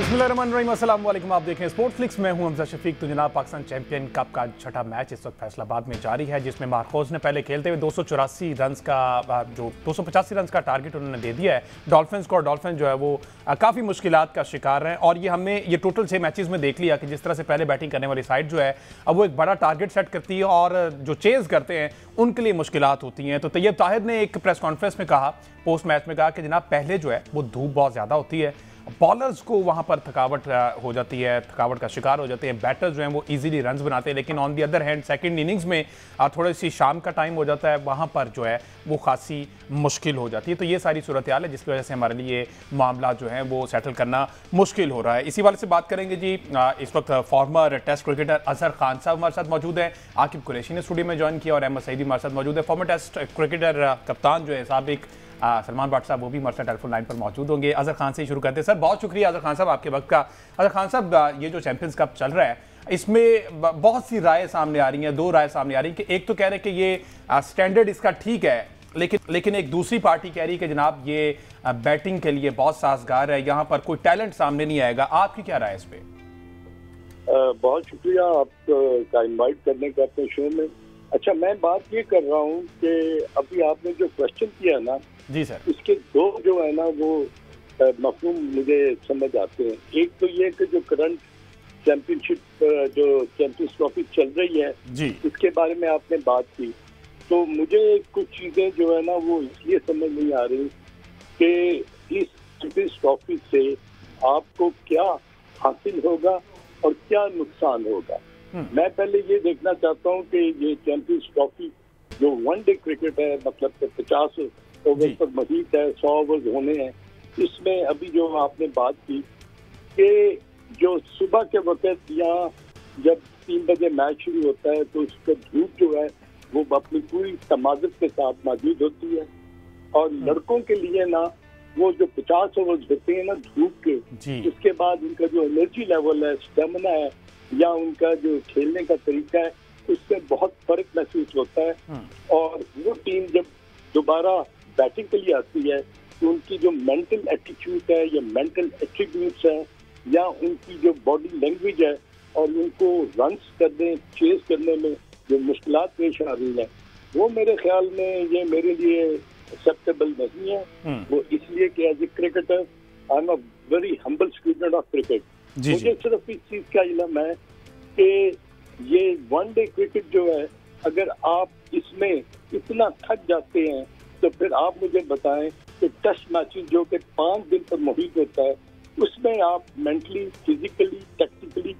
बिस्मिल्लाहिर्रहमानिर्रहीम, अस्सलाम वालेकुम। आप देख रहे हैं स्पोर्ट्स फ्लिक्स। मैं हूं हमजा शफीक। तो जनाब, पाकिस्तान चैंपियन कप का छठा मैच इस वक्त फैसलाबाद में जारी है, जिसमें मार्कोज ने पहले खेलते हुए 284 रन का जो 285 रन का टारगेट उन्होंने दे दिया है डॉल्फिन्स को। और डॉल्फिन जो है वो काफ़ी मुश्किलात का शिकार हैं। और ये हमने ये टोटल 6 मैचेस में देख लिया कि जिस तरह से पहले बैटिंग करने वाली साइड जो है अब वो एक बड़ा टारगेट सेट करती है और जो चेज़ करते हैं उनके लिए मुश्किलात होती हैं। तो तैयब ताहिर ने एक प्रेस कॉन्फ्रेंस में कहा, पोस्ट मैच में कहा कि जनाब पहले जो है वो धूप बहुत ज़्यादा होती है, बॉलर्स को वहां पर थकावट हो जाती है, थकावट का शिकार हो जाते हैं, बैटर्स जो हैं वो इजीली रन्स बनाते हैं। लेकिन on the other hand second innings में थोड़ी सी शाम का टाइम हो जाता है, वहां पर जो है वो खासी मुश्किल हो जाती है। तो ये सारी सूरत हाल है जिसकी वजह से हमारे लिए मामला जो है वो सेटल करना मुश्किल हो रहा है। इसी वाले से बात करेंगे जी। इस वक्त former test cricketer Azhar Khan साहब हमारे साथ मौजूद है। आकिब कुरैशी ने स्टूडियो में ज्वाइन किया और अहमद सईदी हमारे साथ मौजूद है। फॉर्मर टेस्ट क्रिकेटर कप्तान जो है साहब एक सलमान भट्ट साहब, वो भी हमारे साथ टेलीफोन लाइन पर मौजूद होंगे। अजहर खान से ही शुरू करते हैं। सर बहुत शुक्रिया अजहर खान साहब आपके वक्त का। अजहर खान साहब, ये जो चैंपियंस कप चल रहा है इसमें बहुत सी राय सामने आ रही हैं, दो राय सामने आ रही हैं कि एक तो कह रहे हैं कि ये स्टैंडर्ड इसका ठीक है, लेकिन एक दूसरी पार्टी कह रही है कि जनाब ये बैटिंग के लिए बहुत साजगार है, यहाँ पर कोई टैलेंट सामने नहीं आएगा। आपकी क्या राय है इस पे? बहुत शुक्रिया आपका इनवाइट करने का अपने शो में। अच्छा, मैं बात ये कर रहा हूँ कि अभी आपने जो क्वेश्चन किया ना जी सर, इसके दो जो है ना वो मफहूम मुझे समझ आते हैं। एक तो ये कि जो करंट चैंपियनशिप जो चैंपियंस ट्रॉफी चल रही है जी, इसके बारे में आपने बात की, तो मुझे कुछ चीजें जो है ना वो इसलिए समझ नहीं आ रही कि इस चैंपियंस ट्रॉफी से आपको क्या हासिल होगा और क्या नुकसान होगा। मैं पहले ये देखना चाहता हूँ कि ये चैंपियंस ट्रॉफी जो वनडे क्रिकेट है, मतलब 50 ओवर पर महीत है, 100 ओवर होने हैं, इसमें अभी जो आपने बात की कि जो सुबह के वक्त या जब 3 बजे मैच शुरू होता है तो उसका धूप जो है वो अपनी पूरी तमाज़त के साथ मौजूद होती है। और लड़कों के लिए ना वो जो 50 ओवर होते हैं ना धूप के, उसके बाद उनका जो एनर्जी लेवल है, स्टेमिना है या उनका जो खेलने का तरीका है, उसमें बहुत फर्क महसूस होता है। और वो टीम जब दोबारा बैटिंग के लिए आती है तो उनकी जो मेंटल एटीट्यूड है या मेंटल एट्रीब्यूट्स है या उनकी जो बॉडी लैंग्वेज है और उनको रन्स करने चेज करने में जो मुश्किलात पेश आ रही है, वो मेरे ख्याल में ये मेरे लिए एक्सेप्टेबल नहीं है। वो इसलिए कि as a cricketer I am a very humble student of cricket. मुझे सिर्फ इस चीज का इल्म है कि ये वनडे क्रिकेट जो है, अगर आप इसमें इतना थक जाते हैं तो फिर आप मुझे बताएं कि टेस्ट मैचेस जो कि 5 दिन पर मुहित होता है, उसमें आप मेंटली, फिजिकली, टेक्निकली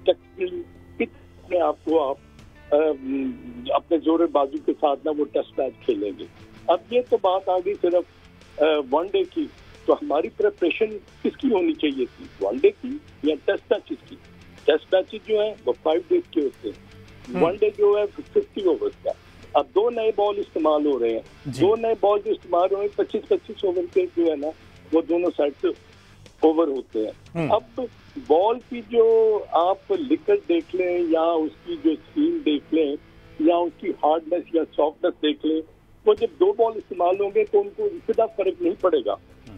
कितने आपको आप अपने जोर बाजू के साथ ना वो टेस्ट मैच खेलेंगे। अब ये तो बात आ गई सिर्फ वनडे की, तो हमारी प्रिपरेशन किसकी होनी चाहिए थी, वनडे की या टेस्ट मैचेस की? टेस्ट मैचेस जो है वो 5 डेज के होते हैं, वनडे जो है 50 ओवर का। अब 2 नए बॉल इस्तेमाल हो रहे हैं, 2 नए बॉल जो इस्तेमाल हो रहे हैं 25-25 ओवर के जो है ना वो दोनों साइड से ओवर होते हैं। अब बॉल की जो आप लिकर देख लें या उसकी जो सीम देख लें या उसकी हार्डनेस या सॉफ्टनेस देख लें, वो जब 2 बॉल इस्तेमाल होंगे तो उनको इतना फर्क नहीं पड़ेगा।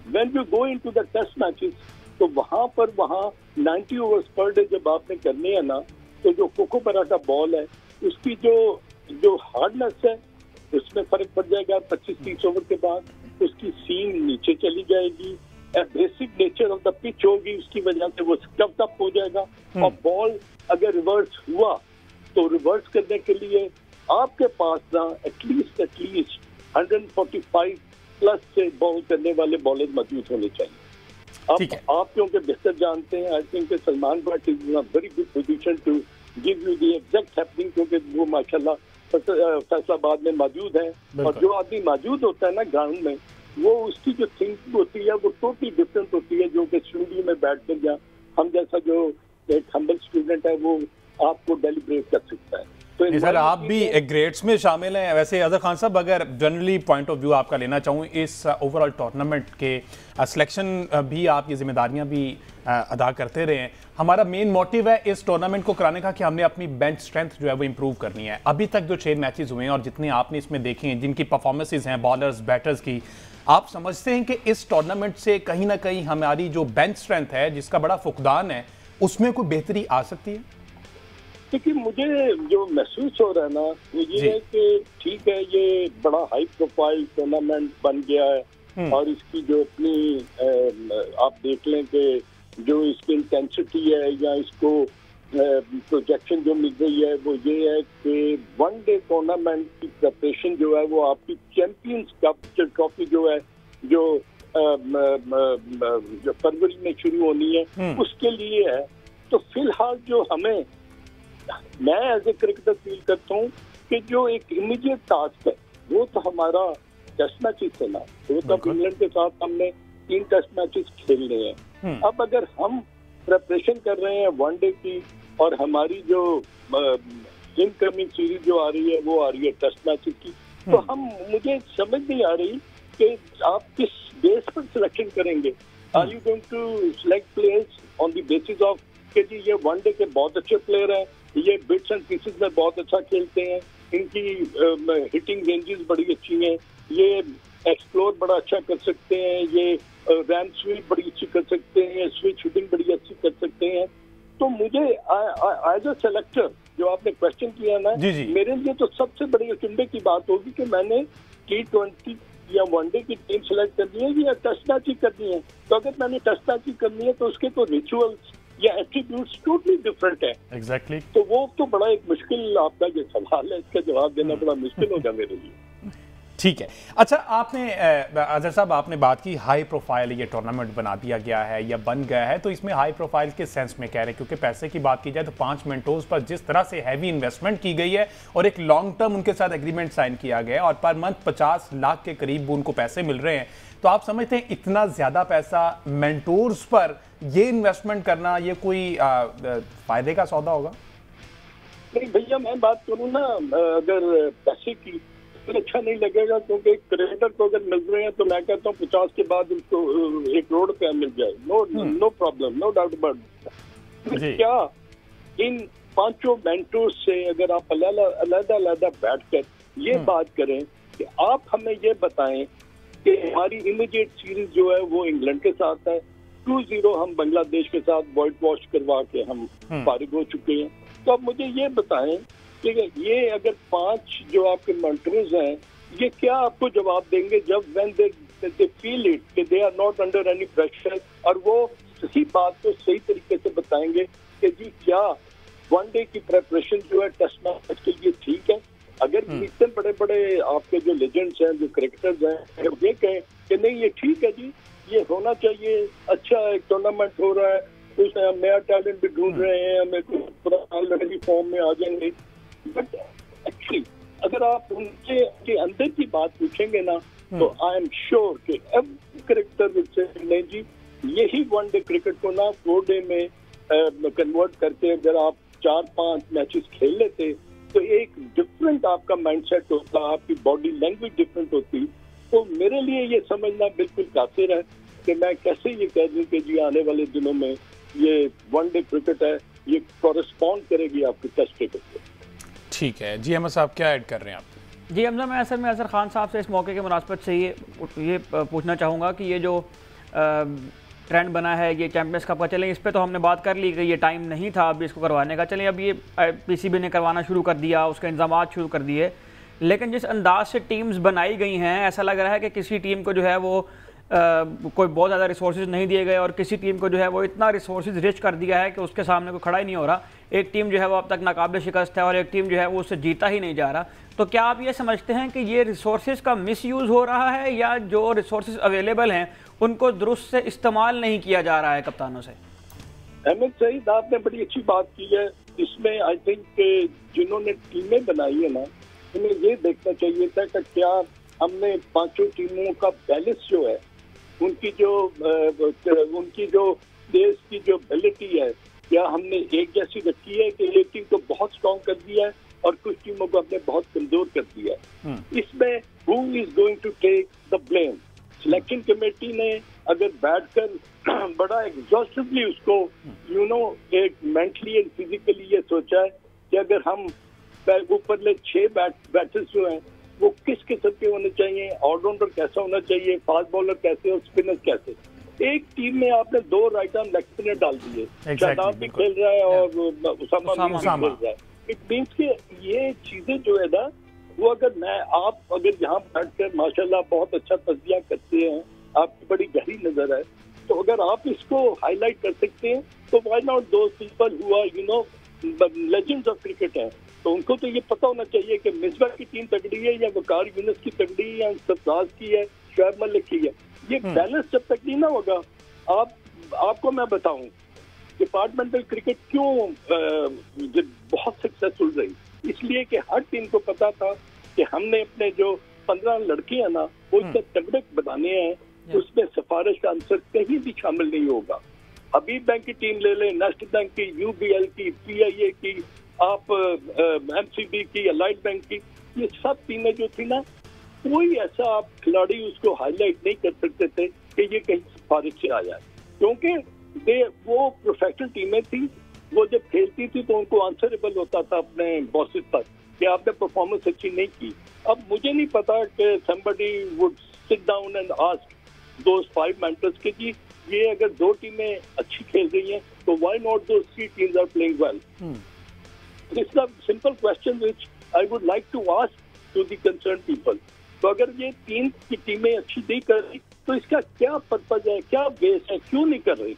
When you go into the test matches तो वहां 90 ओवर्स पर डे जब आपने करने हैं ना, तो जो कोकोपरा का बॉल है उसकी जो हार्डनेस है उसमें फर्क पड़ जाएगा। 25-30 ओवर के बाद उसकी सीम नीचे चली जाएगी, basic nature of the pitch होगी, उसकी वजह से वो स्टफ्ड अप हो जाएगा। और बॉल अगर रिवर्स हुआ तो रिवर्स करने के लिए आपके पास ना एटलीस्ट 145 प्लस से बॉल करने वाले बॉलर मौजूद होने चाहिए। अब आप क्योंकि बेहतर जानते हैं, I think Salman Butt is in a very good position to give you the exact happening, क्योंकि वो माशाल्लाह फैसलाबाद में मौजूद है। और जो आदमी मौजूद होता है ना ग्राउंड में, वो उसकी जो थिंकिंग होती है वो टोटली डिफरेंट होती है जो कि स्टूडियो में बैठ कर या हम जैसा जो एक हम्बल स्टूडेंट है वो आपको डेलिब्रेट कर सकता है। तो सर आप भी ग्रेड्स में शामिल हैं। वैसे अजहर खान साहब, अगर जनरली पॉइंट ऑफ व्यू आपका लेना चाहूँ इस ओवरऑल टूर्नामेंट के सिलेक्शन भी आप ये जिम्मेदारियां भी अदा करते रहे हैं। हमारा मेन मोटिव है इस टूर्नामेंट को कराने का कि हमने अपनी बेंच स्ट्रेंथ जो है वो इंप्रूव करनी है। अभी तक जो 6 मैचेस हुए हैं और जितने आपने इसमें देखे हैं, जिनकी परफॉर्मेंसेज हैं बॉलर्स बैटर्स की, आप समझते हैं कि इस टूर्नामेंट से कहीं ना कहीं हमारी जो बेंच स्ट्रेंथ है, जिसका बड़ा फुकदान है, उसमें कोई बेहतरी आ सकती है? क्योंकि मुझे जो महसूस हो रहा है ना, वो ये है कि ठीक है, ये बड़ा हाई प्रोफाइल टूर्नामेंट बन गया है और इसकी जो अपनी आप देख लें कि जो इसकी इंटेंसिटी है या इसको प्रोजेक्शन जो मिल रही है वो ये है कि वन डे टूर्नामेंट की प्रिपरेशन जो है वो आपकी चैंपियंस कप ट्रॉफी जो है जो फरवरी में शुरू होनी है उसके लिए है। तो फिलहाल जो हमें, मैं एज ए क्रिकेटर फील करता हूँ कि जो एक इमीडिएट टास्क है वो तो हमारा टेस्ट मैचेस खेलना, वो तो इंग्लैंड के साथ हमने 3 टेस्ट मैचेस खेलने हैं। अब अगर हम प्रिपरेशन कर रहे हैं वनडे की और हमारी जो इनकमिंग सीरीज जो आ रही है वो आ रही है टेस्ट मैचेस की, तो हम, मुझे समझ नहीं आ रही कि आप किस बेस पर सिलेक्शन करेंगे। Are you going to select players on the basis of कि जी ये वनडे के बहुत अच्छे प्लेयर हैं, ये बिट्स एंड पीसेस में बहुत अच्छा खेलते हैं, इनकी हिटिंग रेंजेस बड़ी अच्छी हैं, ये एक्सप्लोर बड़ा अच्छा कर सकते हैं, ये रैम स्वीप बड़ी अच्छी कर सकते हैं, स्विच शूटिंग बड़ी अच्छी कर सकते हैं। तो मुझे एज अ सेलेक्टर जो आपने क्वेश्चन किया ना, मेरे लिए तो सबसे बड़ी अचंभे की बात होगी कि मैंने T20 या वनडे की टीम सेलेक्ट करनी है या टेस्ट मैच ही करनी है। तो अगर मैंने टेस्ट मैच ही करनी है तो उसके तो रिचुअल्स या एट्रीब्यूट्स टोटली डिफरेंट है। एग्जैक्टली। तो वो तो बड़ा एक मुश्किल आपका जो सवाल है, इसका जवाब देना बड़ा मुश्किल होगा मेरे लिए। ठीक है। अच्छा, आपने अजहर साहब आपने बात की हाई प्रोफाइल ये टूर्नामेंट बना दिया गया है या बन गया है, तो इसमें हाई प्रोफाइल के सेंस में कह रहे हैं, क्योंकि पैसे की बात की जाए तो 5 मेंटोर्स पर जिस तरह से हैवी इन्वेस्टमेंट की गई है और एक लॉन्ग टर्म उनके साथ एग्रीमेंट साइन किया गया है और पर मंथ 50 लाख के करीब उनको पैसे मिल रहे हैं, तो आप समझते हैं इतना ज्यादा पैसा मेंटोर्स पर ये इन्वेस्टमेंट करना ये कोई फायदे का सौदा होगा? नहीं भैया, मैं बात करूँ ना, अगर पैसे की तो अच्छा नहीं लगेगा, क्योंकि क्रिकेटर को अगर मिल रहे हैं तो मैं कहता हूँ 50 के बाद उसको 1 करोड़ रुपया मिल जाए, no problem, no doubt about. क्या इन 5 मेंटोर्स से अगर आप अलग-अलग बैठकर ये बात करें कि आप हमें ये बताएं कि हमारी इमीडिएट सीरीज जो है वो इंग्लैंड के साथ है, 2-0 हम बांग्लादेश के साथ वाइट वॉश करवा के हम फारिग हो चुके हैं, तो अब मुझे ये बताएं कि ये अगर 5 जो आपके मेंटर्स हैं ये क्या आपको जवाब देंगे जब व्हेन दे फील इट कि they are not under any pressure, और वो सही बात को सही तरीके से बताएंगे कि जी क्या वनडे की प्रिपरेशन जो है टेस्ट मैच के लिए ठीक है। अगर इतने बड़े बड़े आपके जो लेजेंड्स हैं, जो क्रिकेटर्स हैं, ये कहें कि नहीं ये ठीक है जी, ये होना चाहिए, अच्छा एक टूर्नामेंट हो रहा है, उसमें हम नया टैलेंट भी ढूंढ रहे हैं, हमें पुराना लड़की फॉर्म में आ जाएंगे, बट एक्चुअली अगर आप उनके अंदर की बात पूछेंगे ना तो आई एम श्योर कि एवरी क्रिकेटर विल से नहीं जी, यही वनडे क्रिकेट को ना 4 डे में कन्वर्ट करके अगर आप 4-5 मैचेस खेल लेते तो एक डिफरेंट आपका माइंडसेट होता, आपकी बॉडी लैंग्वेज डिफरेंट होती। तो मेरे लिए ये समझना बिल्कुल काफिर है कि मैं कैसे ये कह दूं कि जी आने वाले दिनों में ये वनडे क्रिकेट है, ये कॉरेस्पॉन्ड करेगी आपकी टेस्ट क्रिकेट से। ठीक है जी, अहमद साहब क्या ऐड कर रहे हैं आप? जी हमजा, मैं असल में अजहर खान साहब से इस मौके के मुनासबत से ये पूछना चाहूँगा कि ये जो ट्रेंड बना है ये चैंपियंस कप का, चलें इस पर तो हमने बात कर ली कि ये टाइम नहीं था अभी इसको करवाने का, चलें अब ये पीसीबी ने करवाना शुरू कर दिया, उसके इंतजाम शुरू कर दिए, लेकिन जिस अंदाज से टीम्स बनाई गई हैं ऐसा लग रहा है कि किसी टीम को जो है वो कोई बहुत ज़्यादा रिसोर्सेज नहीं दिए गए और किसी टीम को जो है वो इतना रिसोर्सेज रिच कर दिया है कि उसके सामने कोई खड़ा ही नहीं हो रहा। एक टीम जो है वो अब तक नाकाबिल शिकस्त है और एक टीम जो है वो उससे जीता ही नहीं जा रहा। तो क्या आप ये समझते हैं कि ये रिसोर्सेज का मिसयूज़ हो रहा है या जो रिसोर्सेज अवेलेबल हैं उनको दुरुस्त से इस्तेमाल नहीं किया जा रहा है कप्तानों से? अहमद सईद, आपने बड़ी अच्छी बात की है। इसमें आई थिंक जिन्होंने टीमें बनाई है ना, उन्हें ये देखना चाहिए था कि क्या हमने 5 टीमों का बैलेंस जो है, उनकी जो देश की जो एबिलिटी है, क्या हमने एक जैसी रखी है कि एक टीम को बहुत स्ट्रॉन्ग कर दिया है और कुछ टीमों को हमने बहुत कमजोर कर दिया है। इसमें who is going to take the blame? Selection committee ने अगर बैठकर बड़ा एग्जॉस्टिवली उसको एक मेंटली एंड फिजिकली ये सोचा है कि अगर हम ऊपर ले 6 बैटर्स जो हैं वो किस किस्म के होने चाहिए, ऑलराउंडर कैसा होना चाहिए, फास्ट बॉलर कैसे और स्पिनर कैसे। एक टीम में आपने 2 राइट आर्म लेग स्पिनर डाल दिए, शादाब भी खेल रहा है और उसामा भी खेल रहा है। इट मीन्स कि ये चीजें जो है ना, वो अगर अगर यहाँ बैठकर माशाल्लाह बहुत अच्छा तज्जिया करते हैं, आपकी बड़ी गहरी नजर है, तो अगर आप इसको हाईलाइट कर सकते हैं तो why not those people who are you know legends of cricket है, तो उनको तो ये पता होना चाहिए कि मिसबा की टीम तगड़ी है या वकार यूनुस की तगड़ी है या सरफराज की है, शुएब मलिक की है। ये बैलेंस जब तक नहीं ना होगा, आपको मैं बताऊं डिपार्टमेंटल क्रिकेट क्यों बहुत सक्सेसफुल रही, इसलिए कि हर टीम को पता था कि हमने अपने जो 15 लड़के हैं ना, वो इतने तगड़े बनाने हैं, उसमें सिफारिश का आंसर कहीं भी शामिल नहीं होगा। हबीब बैंक की टीम ले लें, नेशनल बैंक की, UBL की, PIA की, आप MCB की, अलाइड बैंक की, ये सब टीमें जो थी ना, कोई ऐसा आप खिलाड़ी उसको हाईलाइट नहीं कर सकते थे कि ये कहीं सिफारिश से आया है, क्योंकि वो प्रोफेशनल टीमें थी। वो जब खेलती थी तो उनको आंसरेबल होता था अपने बॉसेस पर कि आपने परफॉर्मेंस अच्छी नहीं की। अब मुझे नहीं पता कि somebody would sit down and ask those 5 mentors कि जी ये अगर 2 टीमें अच्छी खेल रही हैं तो why not those 3 teams are playing well? It's a simple question which I would like to ask to the concerned people. तो अगर ये 3 की टीमें अच्छी नहीं कर रही तो इसका क्या पर्पज है, क्या बेस है, क्यों नहीं कर रही?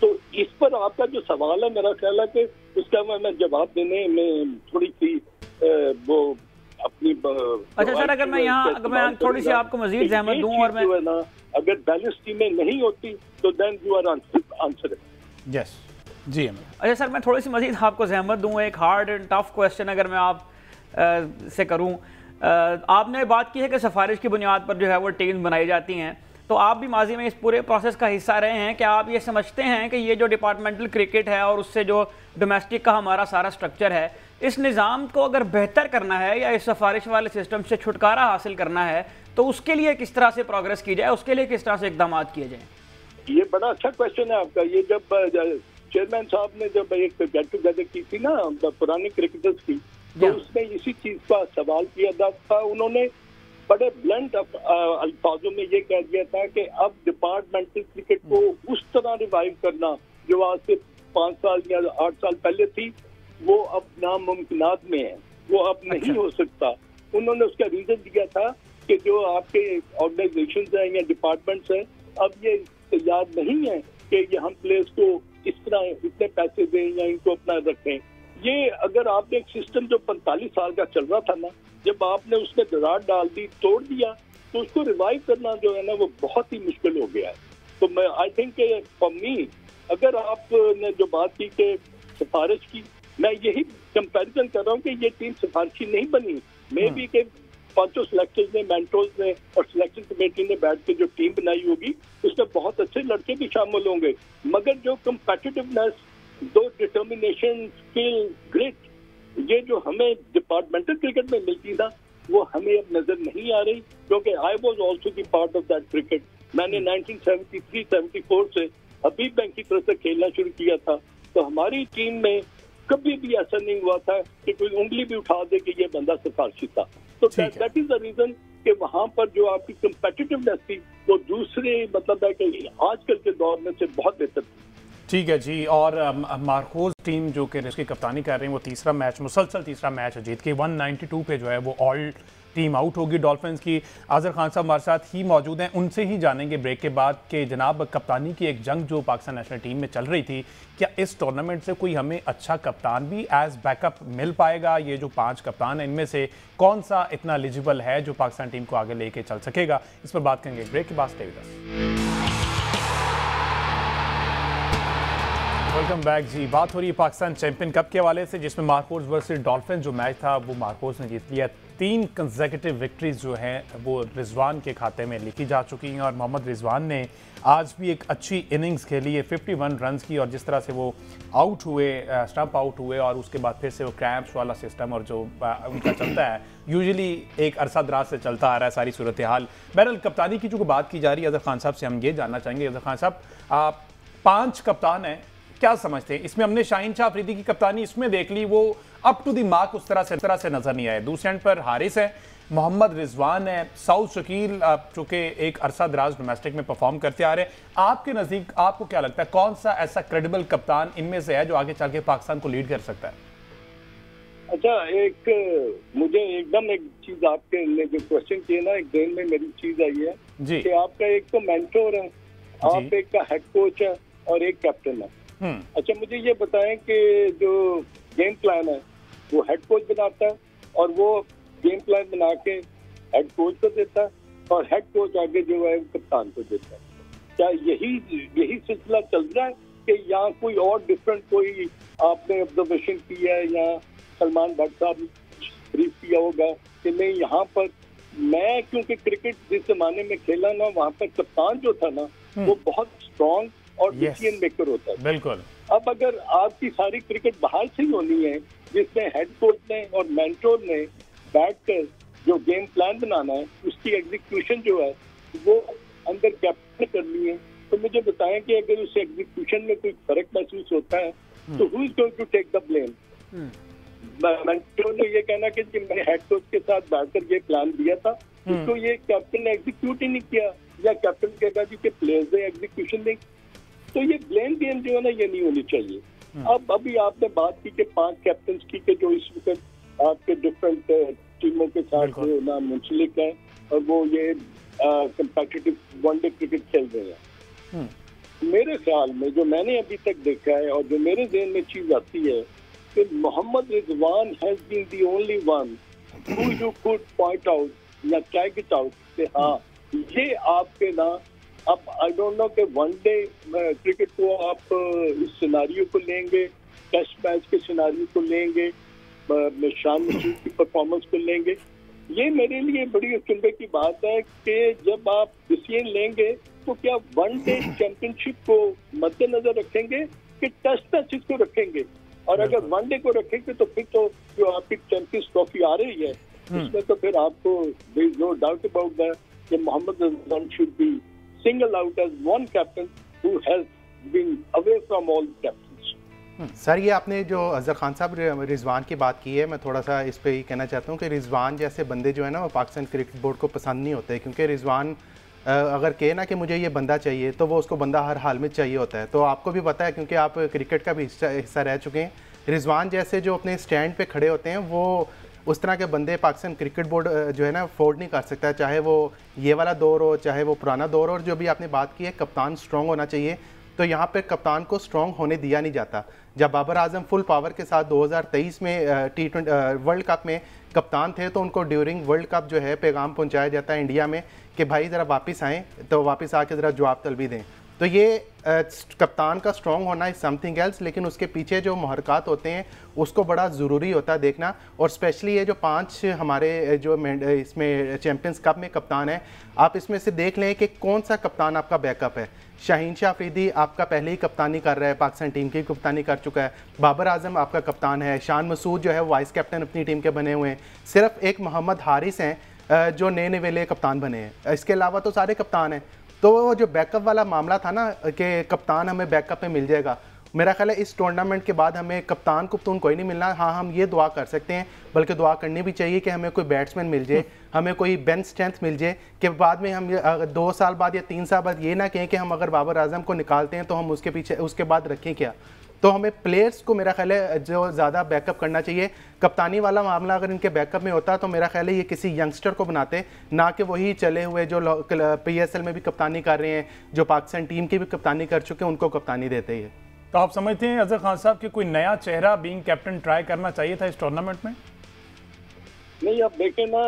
तो इस पर आपका जो सवाल है, मेरा ख्याल है कि उसका मैं जवाब देने में थोड़ी सी वो अपनी अच्छा सर, अगर मैं थोड़ी सी आपको मजीद ज़हमत दूं और मैं ना, अगर बैलेंस टीमें नहीं होती तो then you are answer. Yes जी। अच्छा सर, मैं थोड़ी सी मजीद आपको ज़हमत दूं, एक हार्ड एंड टफ क्वेश्चन अगर मैं आप से करूं। आपने बात की है कि सिफारिश की बुनियाद पर जो है वो टीम बनाई जाती हैं, तो आप भी माजी में इस पूरे प्रोसेस का हिस्सा रहे हैं। क्या आप ये समझते हैं कि ये जो डिपार्टमेंटल क्रिकेट है और उससे जो डोमेस्टिक का हमारा सारा स्ट्रक्चर है, इस निज़ाम को अगर बेहतर करना है या इस सिफारिश वाले सिस्टम से छुटकारा हासिल करना है, तो उसके लिए किस तरह से प्रोग्रेस की जाए, उसके लिए किस तरह से इकदाम किए जाएँ? ये बड़ा अच्छा क्वेश्चन है आपका। ये जब चेयरमैन साहब ने जब एक गेट टुगेदर की थी ना पुराने क्रिकेटर्स की, तो उसमें इसी चीज का सवाल किया था। उन्होंने बड़े ब्लंट अल्फाजों में ये कह दिया था कि अब डिपार्टमेंटल क्रिकेट को उस तरह रिवाइव करना जो आज से 5 साल या 8 साल पहले थी, वो अब नामुमकिनात में है, वो अब नहीं हो सकता। उन्होंने उसका रीजन दिया था कि जो आपके ऑर्गेनाइजेशन हैं या डिपार्टमेंट्स हैं, अब ये तैयार नहीं है कि ये हम प्लेयर्स को इस तरह इतने पैसे दें या इनको अपना रखें। ये अगर आपने एक सिस्टम जो 45 साल का चल रहा था ना, जब आपने उसमें दरार डाल दी, तोड़ दिया, तो उसको रिवाइव करना जो है ना वो बहुत ही मुश्किल हो गया है। तो मैं आई थिंक फॉर मी, अगर आपने जो बात की कि सिफारिश की, मैं यही कंपैरिजन कर रहा हूँ कि ये टीम सिफारिशी नहीं बनी। मे बी के 5 सिलेक्टर्स ने, मेंटर्स ने और सिलेक्शन कमेटी ने बैठ के जो टीम बनाई होगी, उसमें बहुत अच्छे लड़के भी शामिल होंगे, मगर जो कम्पेटिटिवनेस, दो डिटर्मिनेशन, स्किल, ग्रिट, ये जो हमें डिपार्टमेंटल क्रिकेट में मिलती था, वो हमें अब नजर नहीं आ रही, क्योंकि I was also the part of that cricket. मैंने 1973-74 से हबीब बैंक की तरफ से खेलना शुरू किया था, तो हमारी टीम में कभी भी ऐसा नहीं हुआ था कि कोई उंगली भी उठा दे कि ये बंदा सिफारिशी था। तो दैट इज द रीजन कि वहां पर जो आपकी कम्पेटिटिवनेस थी वो दूसरे मतलब है कि आजकल के दौर में से बहुत बेहतर थी। ठीक है जी। और मार्कोज टीम जो कि इसकी कप्तानी कर रहे हैं, वो तीसरा मैच, मुसलसल तीसरा मैच जीत के 192 पे जो है वो ऑल टीम आउट होगी डॉल्फिन्स की। आज़र खान साहब हमारे साथ ही मौजूद हैं, उनसे ही जानेंगे ब्रेक के बाद कि जनाब कप्तानी की एक जंग जो पाकिस्तान नेशनल टीम में चल रही थी, क्या इस टूर्नामेंट से कोई हमें अच्छा कप्तान भी एज बैकअप मिल पाएगा? ये जो 5 कप्तान हैं, इनमें से कौन सा इतना एलिजिबल है जो पाकिस्तान टीम को आगे लेके चल सकेगा? इस पर बात करेंगे ब्रेक के बाद। Stay with us. Welcome back जी। बात हो रही है पाकिस्तान चैंपियन कप के हवाले से, जिसमें मार्कोज वर्सेस डॉल्फिन जो मैच था वो मार्कोज ने जीत लिया। 3 कंसेक्यूटिव विक्ट्रीज जो हैं वो रिजवान के खाते में लिखी जा चुकी हैं, और मोहम्मद रिजवान ने आज भी एक अच्छी इनिंग्स खेली है, 51 रन की। और जिस तरह से वो आउट हुए, स्टंप आउट हुए, और उसके बाद फिर से वो क्रैम्प्स वाला सिस्टम और जो उनका चलता है, यूजुअली एक अरसा दराज से चलता आ रहा है सारी सूरत हाल। बहरहाल कप्तानी की जो बात की जा रही है, अज़र खान साहब से हम ये जानना चाहेंगे। अज़र खान साहब, आप 5 कप्तान हैं, क्या समझते हैं इसमें? हमने शाहीन शाह अफरीदी की कप्तानी इसमें देख ली, वो अप टू द मार्क उस तरह से नजर नहीं आए। दूसरे एंड पर हारिस है मोहम्मद रिजवान है, साउथ शकील चूंकि एक अरसा दराज डोमेस्टिक में परफॉर्म करते आ रहे हैं, आपके नज़दीक आपको क्या लगता है कौन सा ऐसा क्रेडिबल कप्तान इनमें से है जो आगे चल के पाकिस्तान को लीड कर सकता है? अच्छा, मुझे एकदम एक चीज आपके ने जो क्वेश्चन किए ना, एक दिन में मेरी चीज आई है जी। कि आपका एक तो मेंटोर है, आप एक का हेड कोच है और एक कैप्टन है। अच्छा, मुझे ये बताएं कि जो गेम प्लान है वो हेड कोच बनाता है और वो गेम प्लान बना के हेड कोच को देता है और हेड कोच आगे जो है कप्तान को देता है। क्या यही सिलसिला चल रहा है कि यहाँ कोई और डिफरेंट कोई आपने ऑब्जर्वेशन किया है या सलमान भट्ट साहब ब्रीफ किया होगा कि नहीं यहाँ पर मैं, क्योंकि क्रिकेट जिस जमाने में खेला ना वहाँ पर कप्तान जो था ना वो बहुत स्ट्रॉन्ग और डिसीजन मेकर होता है। बिल्कुल। अब अगर आपकी सारी क्रिकेट बाहर से ही होनी है जिसमें हेड कोच ने और मेंटोर ने बैठकर जो गेम प्लान बनाना है उसकी एग्जीक्यूशन जो है वो अंदर कैप्टन करनी है, तो मुझे बताएं कि अगर उस एग्जीक्यूशन में कोई फर्क महसूस होता है तो who is going to take the blame? Mentor ने ये कहना कि मैंने हेड कोच के साथ बैठकर ये प्लान दिया था, उसको ये कैप्टन ने एग्जीक्यूट ही नहीं किया, या कैप्टन कहेगा जी के प्लेयर्स ने एग्जीक्यूशन नहीं। तो ये ब्लेम गेम जो है ना ये नहीं होनी चाहिए। अब अभी आपने बात की कि 5 कैप्टन की के जो इस वक्त आपके डिफरेंट टीमों के साथ ना मुंसलिक है और वो ये कंपेटिटिव वनडे क्रिकेट खेल रहे हैं। मेरे ख्याल में जो मैंने अभी तक देखा है और जो मेरे ज़हन में चीज आती है कि Mohammad Rizwan has been the only one who you could point out या टैग इट आउट कि हाँ ये आपके ना, अब आई डोंट नो कि वनडे क्रिकेट को आप इस सिनारियो को लेंगे, टेस्ट मैच के सिनारियो को लेंगे, शान मसूद की परफॉर्मेंस को लेंगे। ये मेरे लिए बड़ी चिंता की बात है कि जब आप डिसीजन लेंगे तो क्या वनडे चैंपियनशिप को मद्देनजर रखेंगे कि टेस्ट मैचेस को रखेंगे? और अगर वनडे को रखेंगे तो फिर तो जो आपकी चैंपियंस ट्रॉफी आ रही है उसमें तो फिर आपको there is no doubt about that कि Mohammad Rizwan should be single out as one captain who has been away from all captains. Sir, ये आपने जो अजहर खान साहब रिजवान की बात की है, मैं थोड़ा सा इस पे ही कहना चाहता हूँ कि रिजवान जैसे बंदे जो है ना वो पाकिस्तान क्रिकेट बोर्ड को पसंद नहीं होते, क्योंकि रिजवान अगर कहे ना कि मुझे ये बंदा चाहिए तो वो उसको बंदा हर हाल में चाहिए होता है। तो आपको भी पता है क्योंकि आप क्रिकेट का भी हिस्सा रह चुके हैं, रिजवान जैसे जो अपने स्टैंड पे खड़े होते हैं वो उस तरह के बंदे पाकिस्तान क्रिकेट बोर्ड जो है ना अफोर्ड नहीं कर सकता, चाहे वो ये वाला दौर हो चाहे वो पुराना दौर हो। और जो भी आपने बात की है कप्तान स्ट्रॉन्ग होना चाहिए, तो यहाँ पे कप्तान को स्ट्रॉन्ग होने दिया नहीं जाता। जब बाबर आजम फुल पावर के साथ 2023 में T20 वर्ल्ड कप में कप्तान थे तो उनको ड्यूरिंग वर्ल्ड कप जो है पैगाम पहुंचाया जाता है इंडिया में कि भाई ज़रा वापस आएँ, तो वापस आके ज़रा जवाब तलबी दें। तो ये कप्तान का स्ट्रॉन्ग होना इज समथिंग एल्स, लेकिन उसके पीछे जो महरकात होते हैं उसको बड़ा ज़रूरी होता है देखना। और स्पेशली ये जो 5 हमारे जो इसमें चैम्पियंस कप में कप्तान है, आप इसमें से देख लें कि कौन सा कप्तान आपका बैकअप है। शाहीन शाह अफरीदी आपका पहले ही कप्तानी कर रहा है, पाकिस्तान टीम की कप्तानी कर चुका है। बाबर आजम आपका कप्तान है, शान मसूद जो है वाइस कैप्टन अपनी टीम के बने हुए हैं। सिर्फ एक मोहम्मद हारिस हैं जो नए वेले कप्तान बने हैं, इसके अलावा तो सारे कप्तान हैं। तो वो जो बैकअप वाला मामला था ना कि कप्तान हमें बैकअप में मिल जाएगा, मेरा ख्याल है इस टूर्नामेंट के बाद हमें कप्तान कुप्तान कोई नहीं मिलना। हाँ, हम ये दुआ कर सकते हैं, बल्कि दुआ करनी भी चाहिए कि हमें कोई बैट्समैन मिल जाए, हमें कोई बेंच स्ट्रेंथ मिल जाए कि बाद में हम 2 साल बाद या 3 साल बाद ये ना कहें कि हम अगर बाबर आजम को निकालते हैं तो हम उसके पीछे उसके बाद रखें क्या। तो हमें प्लेयर्स को मेरा ख्याल है जो ज़्यादा बैकअप करना चाहिए। कप्तानी वाला मामला अगर इनके बैकअप में होता तो मेरा ख्याल है ये किसी यंगस्टर को बनाते, ना कि वही चले हुए जो PSL में भी कप्तानी कर रहे हैं, जो पाकिस्तान टीम की भी कप्तानी कर चुके हैं, उनको कप्तानी देते ही है। तो आप समझते हैं अजहर खान साहब कि कोई नया चेहरा बीइंग कैप्टन ट्राई करना चाहिए था इस टूर्नामेंट में? नहीं, आप देखें ना,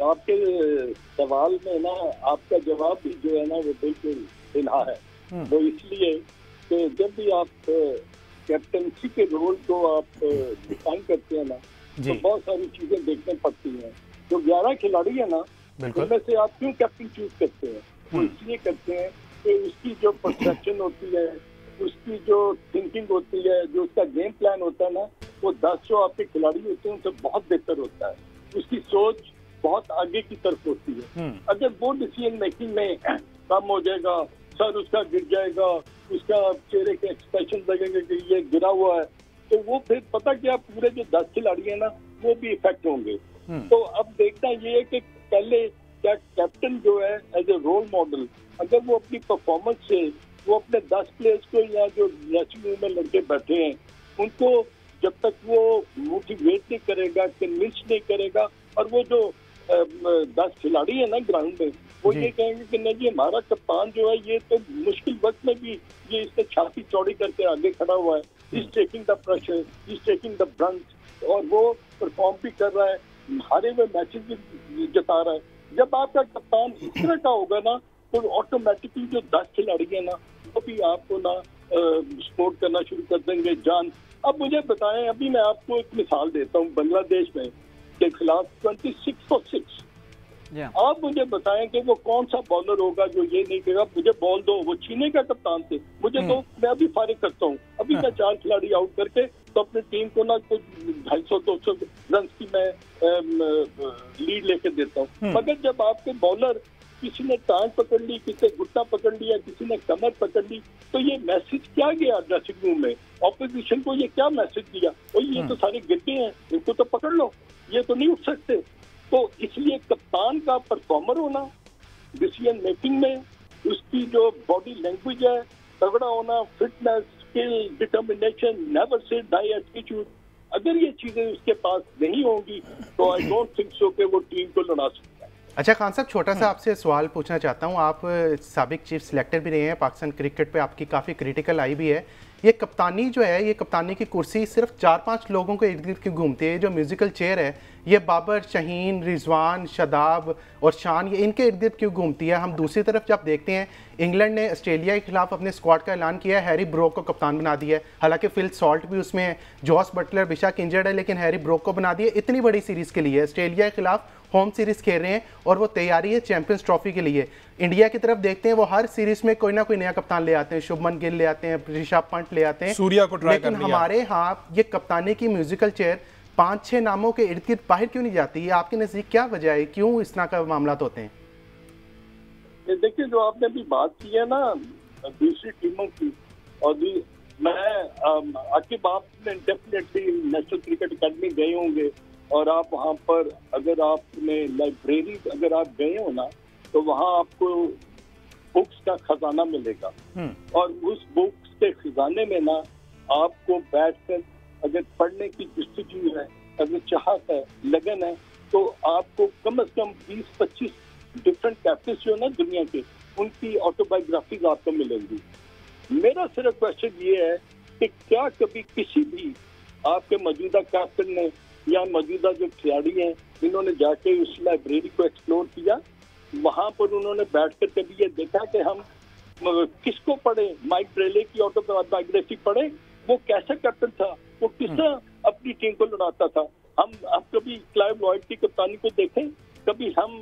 आपके सवाल में ना आपका जवाब भी जो है ना वो बिल्कुल इन्हा है। वो इसलिए कि जब भी आप कैप्टनसी के रोल को आप डिफाइन करते हैं ना तो बहुत सारी चीजें देखने पड़ती हैं। जो 11 खिलाड़ी है ना उनमें से आप क्यों कैप्टन चूज करते हैं? वो इसलिए करते हैं कि उसकी जो परसेप्शन होती है, उसकी जो थिंकिंग होती है, जो उसका गेम प्लान होता है ना, वो 10 जो आपके खिलाड़ी होते हैं उनसे बहुत बेहतर होता है। उसकी सोच बहुत आगे की तरफ होती है। अगर वो डिसीजन मेकिंग में कम हो जाएगा, सर उसका गिर जाएगा, उसका चेहरे के एक्सप्रेशन लगेंगे कि ये गिरा हुआ है, तो वो फिर पता क्या पूरे जो 10 खिलाड़ी है ना वो भी इफेक्ट होंगे। तो अब देखना ये है कि पहले क्या कैप्टन जो है एज ए रोल मॉडल, अगर वो अपनी परफॉर्मेंस से वो अपने 10 प्लेयर्स को या जो ड्रेसिंग रूम में लड़के बैठे हैं उनको जब तक वो मोटिवेट नहीं करेगा, कन्विंस नहीं करेगा, और वो जो 10 खिलाड़ी है ना ग्राउंड में, वो ये कहेंगे कि नहीं जी हमारा कप्तान जो है ये तो मुश्किल वक्त में भी ये इसने छाती चौड़ी करके आगे खड़ा हुआ है, is taking the pressure, is taking the Brunt, और वो परफॉर्म भी कर रहा है, हारे हुए मैचेस भी जता रहा है। जब आपका कप्तान इस तरह का होगा ना तो ऑटोमेटिकली जो 10 खिलाड़ी है ना वो भी आपको ना सपोर्ट करना शुरू कर देंगे जान। अब मुझे बताएं, अभी मैं आपको एक मिसाल देता हूँ बांग्लादेश में के खिलाफ 26 for 6। आप मुझे बताएं कि वो कौन सा बॉलर होगा जो ये नहीं कहेगा मुझे बॉल दो, वो छीनेगा कप्तान से, मुझे दो, मैं अभी फारिग करता हूँ, अभी मैं 4 खिलाड़ी आउट करके तो अपनी टीम को ना कुछ 250-200 रन की मैं लीड लेके देता हूँ। मगर जब आपके बॉलर किसी ने टांग पकड़ ली, किसी ने घुटना पकड़ लिया, किसी ने कमर पकड़ ली, तो ये मैसेज क्या गया ड्रेसिंग रूम में, ऑपोजिशन को ये क्या मैसेज दिया, और ये तो सारे गिरते हैं, इनको तो पकड़ लो, ये तो नहीं उठ सकते। तो इसलिए कप्तान का परफॉर्मर होना, डिसीजन मेकिंग में उसकी जो बॉडी लैंग्वेज है, तगड़ा होना, fitness, skill, determination, never say die attitude, अगर ये चीजें उसके पास नहीं होंगी तो आई डोंट थिंक सो कि वो टीम को लड़ा सकता है। अच्छा खान साहब, छोटा सा आपसे सवाल पूछना चाहता हूँ। आप साबिक चीफ सिलेक्टर भी रहे हैं, पाकिस्तान क्रिकेट पे आपकी काफ़ी क्रिटिकल आई भी है। ये कप्तानी जो है, ये कप्तानी की कुर्सी सिर्फ 4-5 लोगों के इर्द गिर्द क्यों घूमती है? जो म्यूजिकल चेयर है ये बाबर, शहीन, रिजवान, शदाब और शान, ये इनके इर्द गिर्द क्यों घूमती है? हम दूसरी तरफ जब देखते हैं इंग्लैंड ने ऑस्ट्रेलिया के खिलाफ अपने स्क्वाड का ऐलान किया है, हैरी ब्रोक को कप्तान बना दिया है, हालांकि फिल सॉल्ट भी उसमें है, जॉस बटलर बेशक इंजर्ड है, लेकिन हैरी ब्रोक को बना दिया। इतनी बड़ी सीरीज़ के लिए ऑस्ट्रेलिया के खिलाफ होम सीरीज खेल रहे हैं और वो तैयारी है चैंपियंस ट्रॉफी के लिए। इंडिया की तरफ देखते हैं वो हर सीरीज में कोई ना कोई नया कप्तान ले आते हैं, शुभमन गिल ले आते हैं, ऋषभ पंत ले आते हैं, सूर्या को ट्राई लेकिन हमारे यहाँ ये कप्तानी की म्यूजिकल चेयर 5-6 नामों के इर्द गिर्द बाहर क्यों नहीं जाती है? आपके नजदीक क्या वजह है, क्यों इस तरह का मामला होते हैं? देखिए, जो आपने अभी बात की है ना दूसरी टीमों की, और मैं आकिब आपने डेफिनेटली नेशनल क्रिकेट अकेडमी गए होंगे, और आप वहाँ पर अगर आपने लाइब्रेरी अगर आप गए हो ना तो वहाँ आपको बुक्स का खजाना मिलेगा, और उस बुक्स के खजाने में ना आपको बैठकर अगर पढ़ने की जस्तजू है, अगर चाहत है, लगन है, तो आपको कम से कम 20-25 डिफरेंट कैप्टन जो है ना दुनिया के, उनकी ऑटोबायोग्राफीज आपको मिलेंगी। मेरा सिर्फ क्वेश्चन ये है कि क्या कभी किसी भी आपके मौजूदा कैप्टन ने या मौजूदा जो खिलाड़ी हैं इन्होंने जाके उस लाइब्रेरी को एक्सप्लोर किया, वहां पर उन्होंने बैठकर कभी ये देखा कि हम किसको पढ़े, माइक ब्रेले की ऑटोबायोग्राफी पढ़े, वो कैसा कैप्टन था, वो किस तरह अपनी टीम को लड़ाता था। हम कभी क्लाइव लॉयड की कप्तानी को देखें, कभी हम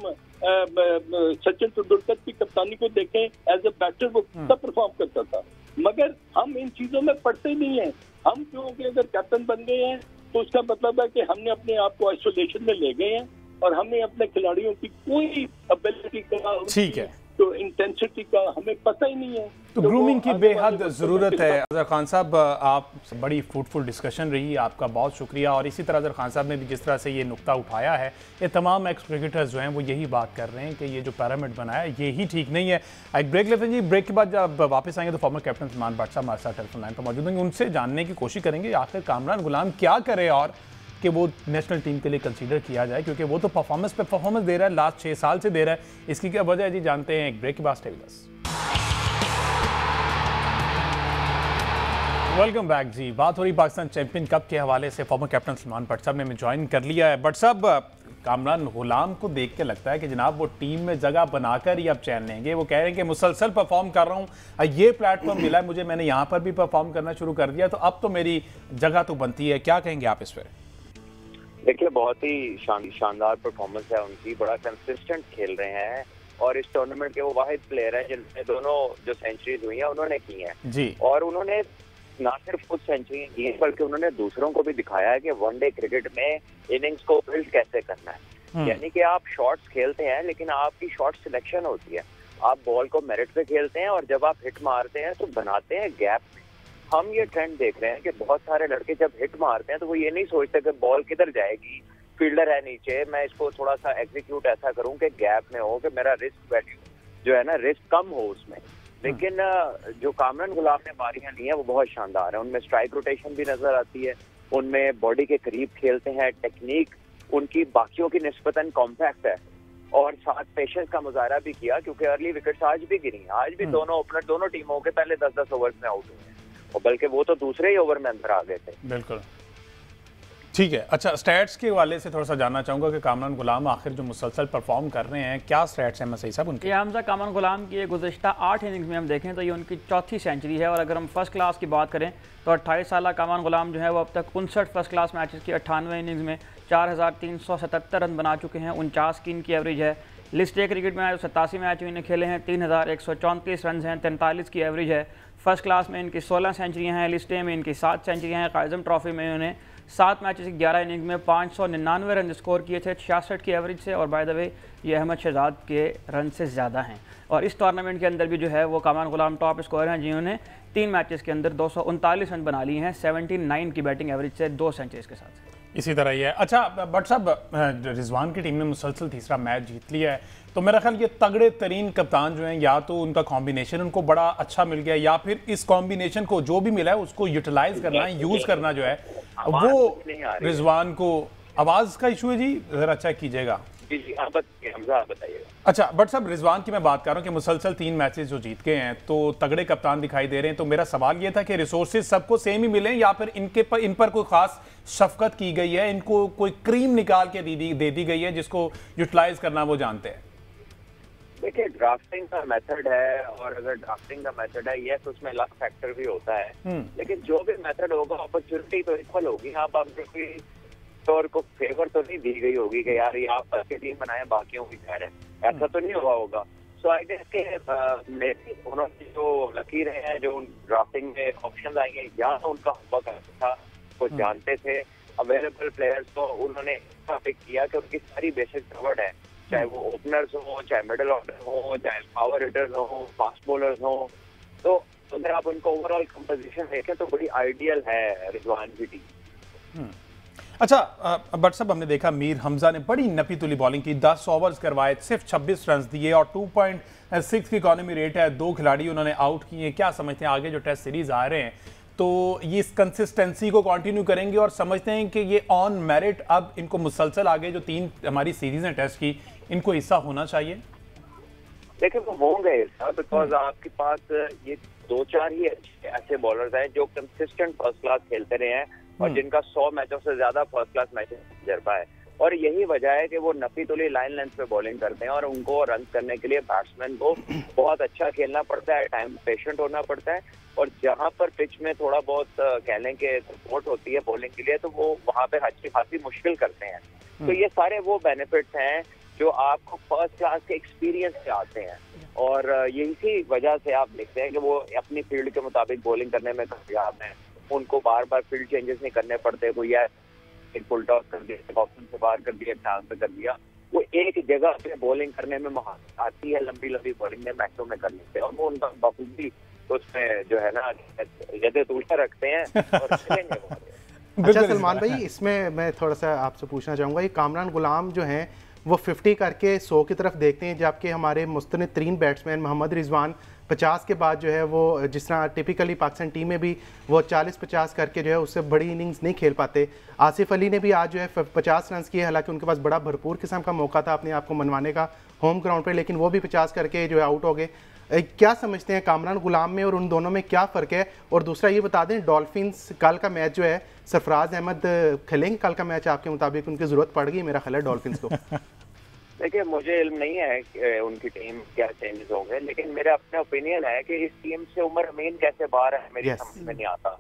सचिन तेंदुलकर की कप्तानी को देखें, एज ए बैटर वो कितना परफॉर्म करता था, मगर हम इन चीजों में पढ़ते नहीं है। हम क्योंकि अगर कैप्टन बन गए हैं तो उसका मतलब है कि हमने अपने आप को आइसोलेशन में ले गए हैं और हमें अपने खिलाड़ियों की कोई एबिलिटी का, ठीक है, तो इंटेंसिटी का हमें पता ही नहीं है। तो ग्रूमिंग की बेहद ज़रूरत है। अजहर खान साहब, आप बड़ी फ्रूटफुल डिस्कशन रही, आपका बहुत शुक्रिया। और इसी तरह अजहर खान साहब ने भी जिस तरह से ये नुक्ता उठाया है, ये तमाम एक्स क्रिकेटर्स जो हैं वो यही बात कर रहे हैं कि ये जो पिरामिड बनाया है ये ही ठीक नहीं है। एक ब्रेक लेते हैं जी, ब्रेक के बाद जब वापस आएंगे तो फॉर्मर कैप्टन सलमान बट साहब हमारे साथ टेलीफोन लाइन पर मौजूद होंगे, उनसे जानने की कोशिश करेंगे आखिर कामरान गुलाम क्या करे और कि वो नेशनल टीम के लिए कंसीडर किया जाए, क्योंकि वो तो परफॉर्मेंस पे परफॉर्मेंस दे रहा है, लास्ट 6 साल से दे रहा है। इसकी क्या वजह है जी, जानते हैं एक ब्रेक के बाद। Stay with us. Welcome back जी। बात हो रही पाकिस्तान चैंपियन कप के हवाले से। फॉर्मर कैप्टन सलमान बट साहब ने हमें ज्वाइन कर लिया है। बट साहब, कामरान गुलाम को देख के लगता है कि जनाब वो टीम में जगह बनाकर ही अब चैन लेंगे। वो कह रहे हैं कि मुसलसल परफॉर्म कर रहा हूँ, ये प्लेटफॉर्म मिला है मुझे, मैंने यहाँ पर भी परफॉर्म करना शुरू कर दिया, तो अब तो मेरी जगह तो बनती है। क्या कहेंगे आप इस पर? देखिए, बहुत ही शानदार परफॉर्मेंस है उनकी, बड़ा कंसिस्टेंट खेल रहे हैं और इस टूर्नामेंट के वो वाहिद प्लेयर हैं जिनमें दोनों जो सेंचुरीज हुई हैं उन्होंने की हैं जी। और उन्होंने ना सिर्फ खुद सेंचुरी की है बल्कि उन्होंने दूसरों को भी दिखाया है कि वनडे क्रिकेट में इनिंग्स को बिल्ड कैसे करना है। यानी कि आप शॉट्स खेलते हैं लेकिन आपकी शॉट सिलेक्शन होती है, आप बॉल को मेरिट पे खेलते हैं और जब आप हिट मारते हैं तो बनाते हैं गैप में। हम ये ट्रेंड देख रहे हैं कि बहुत सारे लड़के जब हिट मारते हैं तो वो ये नहीं सोचते कि बॉल किधर जाएगी, फील्डर है नीचे, मैं इसको थोड़ा सा एग्जीक्यूट ऐसा करूं कि गैप में हो, कि मेरा रिस्क वैल्यू जो है ना, रिस्क कम हो उसमें। लेकिन जो कामरान गुलाम ने बारियां ली हैं वो बहुत शानदार है। उनमें स्ट्राइक रोटेशन भी नजर आती है, उनमें बॉडी के करीब खेलते हैं, टेक्निक उनकी बाकियों की निस्बतन कॉम्पैक्ट है, और साथ पेशेंस का मुजाहरा भी किया, क्योंकि अर्ली विकेट्स आज भी गिरी, आज भी दोनों ओपनर दोनों टीमों के पहले 10-10 ओवर में आउट हुए हैं, और बल्कि वो तो दूसरे ही ओवर में अंदर आ गए थे। बिल्कुल ठीक है। अच्छा, स्टैट्स के वाले से थोड़ा सा जानना चाहूँगा कि कामरान गुलाम आखिर जो मुसलसल परफॉर्म कर रहे हैं, क्या स्टैट्स हैं मसई साहब उनके? हमजा कामरान गुलाम की गुज़श्ता 8 इनिंग्स में हम देखें तो ये उनकी चौथी सेंचुरी है, और अगर हम फर्स्ट क्लास की बात करें तो 28 साल कामरान गुलाम जो है वो अब तक 59 फर्स्ट क्लास मैचेस की 98 इनिंग्स में 4377 रन बना चुके हैं, 49 की इनकी एवरेज है। लिस्ट ए क्रिकेट में 87 मैच इन्हें खेले हैं, 3134 रन हैं, 43 की एवरेज है। फर्स्ट क्लास में इनकी 16 सेंचुरियाँ हैं, लिस्ट ए में इनकी 7 सेंचुरियाँ हैं। कायज़म ट्रॉफी में उन्हें 7 मैचेस 11 इनिंग्स में 599 रन स्कोर किए थे 66 की एवरेज से, और बाय द वे ये अहमद शहजाद के रन से ज़्यादा हैं। और इस टूर्नामेंट के अंदर भी जो है वो कामरान गुलाम टॉप स्कोर हैं, जिन्होंने 3 मैचेस के अंदर 239 रन बना लिए हैं 79 की बैटिंग एवरेज से 2 सेंचुरीज के साथ। इसी तरह ही है। अच्छा बट साहब, रिजवान की टीम ने मुसलसल तीसरा मैच जीत लिया है, तो मेरा ख्याल ये तगड़े तरीन कप्तान जो हैं, या तो उनका कॉम्बिनेशन उनको बड़ा अच्छा मिल गया, या फिर इस कॉम्बिनेशन को जो भी मिला है उसको यूटिलाइज करना, यूज़ करना जो है वो रिजवान को। आवाज़ का इशू है जी, ज़रा चेक कीजिएगा। बताइएगा। अच्छा बट साहब, रिजवान की मैं बात कर रहा हूँ कि मुसलसल 3 मैचेस जो जीत के हैं, तो तगड़े कप्तान दिखाई दे रहे हैं। तो मेरा सवाल ये था कि रिसोर्सेज सबको सेम ही मिले, या फिर इन पर कोई खास शफकत की गई है, इनको कोई क्रीम निकाल के दे दी गई है जिसको यूटिलाइज करना वो जानते हैं? देखिए, ड्राफ्टिंग का मेथड है, और अगर ड्राफ्टिंग का मेथड है ये तो उसमें लक फैक्टर भी होता है, लेकिन जो भी मेथड होगा अपॉर्चुनिटी तो इक्वल होगी। आप कोई और को फेवर तो नहीं दी गई होगी कि यार ये आप अच्छी टीम बनाए बाकियों की खैर है, ऐसा तो नहीं हुआ होगा। सो आई गेस के उन्होंने जो लकीर हैं, जो ड्राफ्टिंग में ऑप्शन आएंगे, या उनका होमवर्क था, वो जानते थे अवेलेबल प्लेयर्स, तो उन्होंने पिक किया कि उनकी सारी बेसिक कवर्ड है, चाहे वो ओपनर्स हो, चाहे मिडिल ऑर्डर हो, चाहे पावर हिटर्स हो, फास्ट बॉलर्स हो। तो अगर आप उनको ओवरऑल कंपोजिशन देखें तो बड़ी आइडियल है रिजवान की टीम। अच्छा बट साहब, हमने देखा मीर हमजा ने बड़ी नपी तुली बॉलिंग की, 10 ओवर्स करवाए, सिर्फ 26 रन दिए, और 2.6 की इकॉनमी रेट है। 2 खिलाड़ी उन्होंने आउट किए। क्या समझते हैं आगे जो टेस्ट सीरीज आ रहे हैं, तो ये इस कंसिस्टेंसी को कंटिन्यू करेंगे, और समझते हैं कि ये ऑन मेरिट अब इनको मुसलसल आगे जो 3 हमारी सीरीज हैं टेस्ट की, इनको हिस्सा होना चाहिए? देखिए, वो होंगे हिस्सा, बिकॉज आपके पास ये 2-4 ही ऐसे बॉलर्स हैं जो कंसिस्टेंट फर्स्ट क्लास खेलते रहे हैं, और जिनका 100 मैचों से ज्यादा फर्स्ट क्लास मैचेस तजुर्बा है। और यही वजह है कि वो नफी तुली लाइन लेंथ पे बॉलिंग करते हैं, और उनको रन करने के लिए बैट्समैन को बहुत अच्छा खेलना पड़ता है, टाइम पेशेंट होना पड़ता है, और जहां पर पिच में थोड़ा बहुत कह लें कि सपोर्ट होती है बॉलिंग के लिए, तो वो वहां पे अच्छी खासी मुश्किल करते हैं। तो ये सारे वो बेनिफिट्स हैं जो आपको फर्स्ट क्लास के एक्सपीरियंस से आते हैं, और यही वजह से आप देखते हैं कि वो अपनी फील्ड के मुताबिक बॉलिंग करने में कामयाब हैं। उनको बार बार फील्ड चेंजेस नहीं करने पड़ते, कोई एक फुल टॉस कर दिया, ऑप्शन से बाहर कर दिया, चांस पे कर दिया, वो एक जगह पे बॉलिंग करने में महारत आती है, लंबी लंबी बॉलिंग में मैचों में कर लेते हैं, और वो उनका बखूबी उसमें जो है ना जदे तुलसा रखते हैं और खेलेंगे। अच्छा सलमान भाई, इसमें मैं थोड़ा सा आपसे पूछना चाहूँगा, ये कामरान गुलाम जो हैं वो 50 करके 100 की तरफ देखते हैं, जबकि हमारे मुस्तनद तरीन बैट्समैन मोहम्मद रिजवान 50 के बाद जो है वो, जिस तरह टिपिकली पाकिस्तान टीम में भी वो 40-50 करके जो है उससे बड़ी इनिंग्स नहीं खेल पाते। आसिफ अली ने भी आज जो है 50 रन किए, हालांकि उनके पास बड़ा भरपूर किस्म का मौका था अपने आप को मनवाने का होम ग्राउंड पर, लेकिन वो भी 50 करके जो है आउट हो गए। क्या समझते हैं कामरान गुलाम में और उन दोनों में क्या फ़र्क है? और दूसरा ये बता दें, डॉल्फिन्स कल का मैच जो है सरफराज अहमद खेलेंगे कल का मैच? आपके मुताबिक उनकी ज़रूरत पड़ गई मेरा ख्याल है डॉल्फिन्स को। देखिए, मुझे इल्म नहीं है कि उनकी टीम क्या चेंजेस होंगे, लेकिन मेरा अपना ओपिनियन है कि इस टीम से उमर अमीन कैसे बाहर है मेरी समझ में नहीं आता।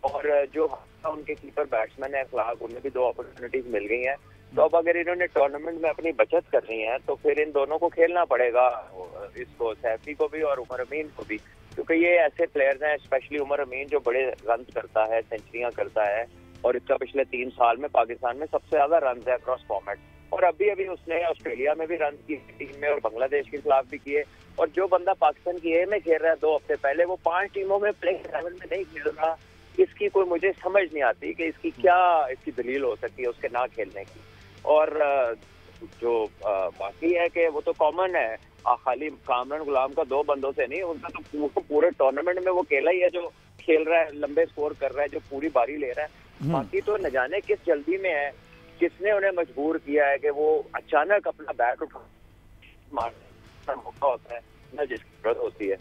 और जो उनके कीपर बैट्समैन है अखलाक, उन्हें भी 2 अपॉर्चुनिटीज मिल गई हैं। तो अब अगर इन्होंने टूर्नामेंट में अपनी बचत करनी है तो फिर इन दोनों को खेलना पड़ेगा, इसको सैफी को भी और उमर अमीन को भी, क्योंकि ये ऐसे प्लेयर्स हैं, स्पेशली उमर अमीन जो बड़े रन करता है, सेंचुरियां करता है, और इसका पिछले 3 साल में पाकिस्तान में सबसे ज्यादा रन है अक्रॉस फॉर्मेट। और अभी उसने ऑस्ट्रेलिया में भी रन किए टीम में, और बांग्लादेश के खिलाफ भी किए। और जो बंदा पाकिस्तान की ए में खेल रहा है 2 हफ्ते पहले, वो 5 टीमों में प्लेइंग 11 में नहीं खेल रहा। इसकी कोई मुझे समझ नहीं आती कि इसकी क्या दलील हो सकती है उसके ना खेलने की। और जो बाकी है कि वो तो कॉमन है, खाली कामरान गुलाम का 2 बंदों से नहीं, उनका तो पूरे टूर्नामेंट में वो अकेला ही है जो खेल रहा है, लंबे स्कोर कर रहा है, जो पूरी बारी ले रहा है। बाकी तो न जाने किस जल्दी में है, किसने उन्हें मजबूर किया है कि वो अचानक अपना बैट उठा मारने का मौका होता है ना जिसकी जरूरत होती है।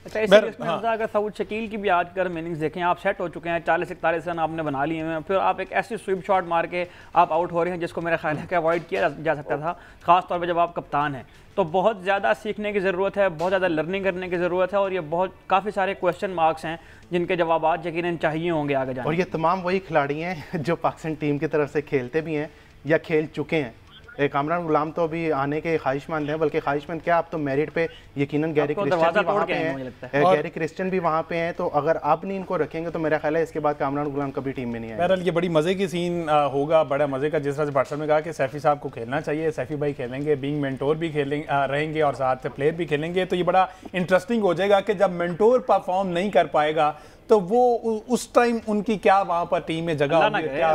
अच्छा, इसी इसमें अगर सऊद शकील की भी आज कर मीनिंग्स देखें, आप सेट हो चुके हैं, 40-41 रन आपने बना लिए हैं, फिर आप एक ऐसी स्वीप शॉट मार के आप आउट हो रहे हैं जिसको मेरा ख्याल है कि अवॉइड किया जा सकता था, खासतौर पर जब आप कप्तान हैं। तो बहुत ज़्यादा सीखने की ज़रूरत है, बहुत ज़्यादा लर्निंग करने की ज़रूरत है, और ये काफ़ी सारे क्वेश्चन मार्क्स हैं जिनके जवाब यकीनन चाहिए होंगे आगे जाने। और ये तमाम वही खिलाड़ी हैं जो पाकिस्तान टीम की तरफ से खेलते भी हैं या खेल चुके हैं। कामरान गुलाम तो अभी आने के ख्वाहिशमंद हैं, बल्कि ख्वाहिशमंद क्या, आप तो मेरिट पे यकीनन गैरी क्रिस्टियन भी वहाँ पे हैं, गैरी क्रिस्टियन भी वहाँ पे हैं, तो अगर आप नहीं इनको रखेंगे तो मेरा ख्याल है इसके बाद कामरान गुलाम कभी टीम में नहीं आएगा। बहरहाल ये बड़ी मज़े की सीन होगा, बड़ा मज़े का, जिस तरह से बादशाह ने कहा कि सैफी साहब को खेलना चाहिए, सैफी भाई खेलेंगे, बीइंग मेंटोर भी रहेंगे और साथ प्लेयर भी खेलेंगे, तो ये बड़ा इंटरेस्टिंग हो जाएगा कि जब मेंटोर परफॉर्म नहीं कर पाएगा तो वो उस टाइम उनकी क्या वहां पर टीम में जगह होगी, क्या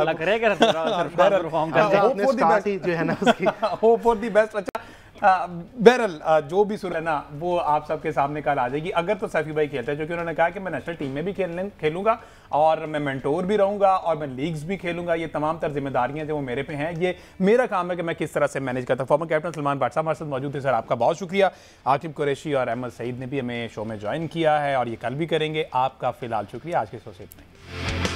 होप फॉर द बेस्ट। अच्छा, बहरहाल जो भी सुर है ना वो आप सबके सामने कल आ जाएगी। अगर तो सैफी भाई खेलते हैं, क्योंकि उन्होंने कहा कि मैं नेशनल टीम में भी खेलूंगा और मैं मेंटोर भी रहूंगा और मैं लीग्स भी खेलूंगा, ये तमाम तर जिम्मेदारियां जो वो मेरे पे हैं, ये मेरा काम है कि मैं किस तरह से मैनेज करता हूँ। फॉर्मर कैप्टन सलमान भट्ट साहब हमारे साथ मौजूद थे, सर आपका बहुत शुक्रिया। आकिब कुरैशी और अहमद सईद ने भी हमें शो में ज्वाइन किया है और ये कल भी करेंगे। आपका फिलहाल शुक्रिया। आज के शो से इतना ही।